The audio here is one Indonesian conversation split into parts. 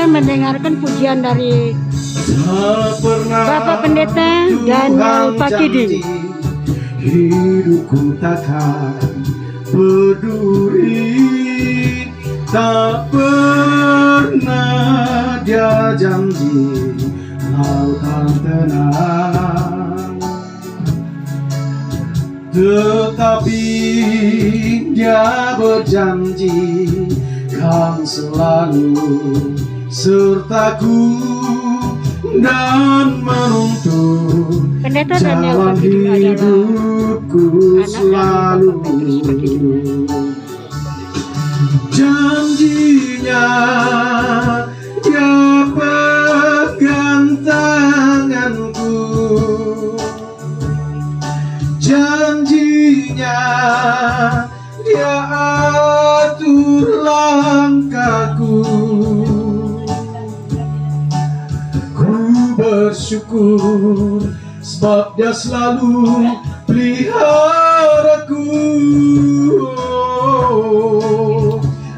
mendengarkan pujian dari Bapak Pendeta Daniel Pakiding. Hidupku takkan berduri, tak pernah dia janji lautan tenang, tetapi dia berjanji kan selalu sertaku dan menuntun Pendeta Daniel jalan Pakiding adalah hidupku selalu. Janjinya dia pegang tanganku, janjinya dia atur langkahku. Ku bersyukur sebab dia selalu peliharaku,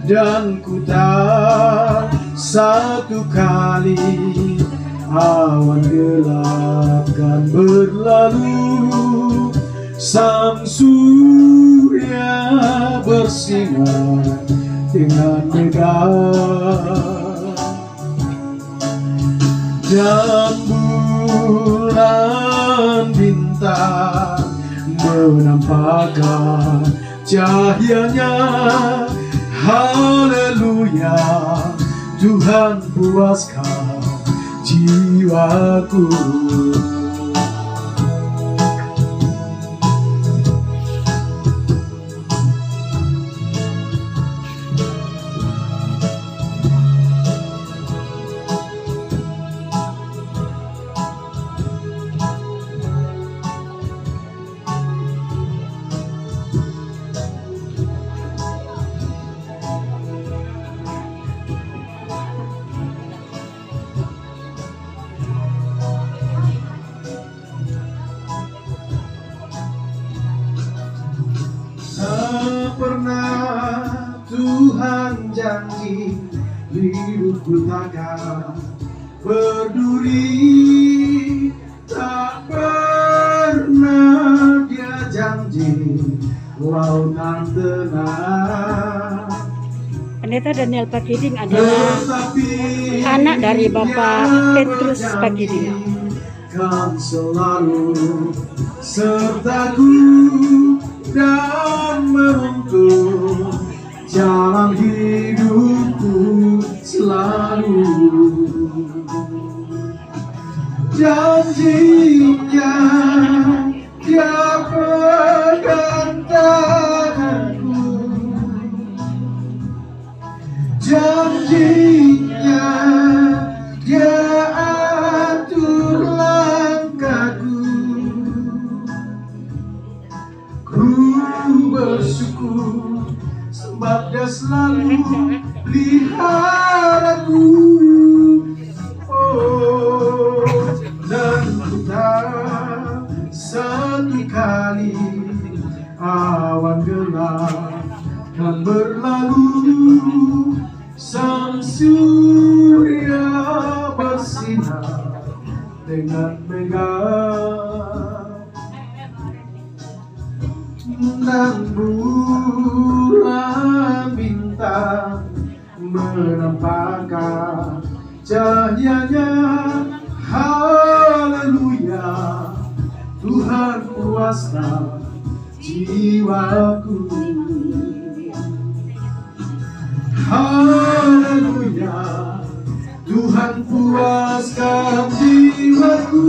dan ku tak satu kali awan gelap kan berlalu, sang surya bersinar dengan megah, dan bulan bintang menampakkan cahayanya. Haleluya, Tuhan puaskan jiwaku. Tak pernah Tuhan janji hidupku takkan berduri, tak pernah dia janji lautan tenang. Pendeta Daniel Pakiding adalah anak dari Bapak Petrus Pakiding. Kan selalu sertaku dan menuntun jalan hidupku selalu. Janjinya dia pegang tanganku, janjinya dia atur langkahku. Ku bersyukur sebab dia selalu peliharaku, oh, dan ku tak satu kali awan gelap kan berlalu, sang surya bersinar dengan megah, dan bulan bintang menampakkan cahayanya. Haleluya, Tuhan puaskan jiwaku. Haleluya, Tuhan puaskan jiwaku.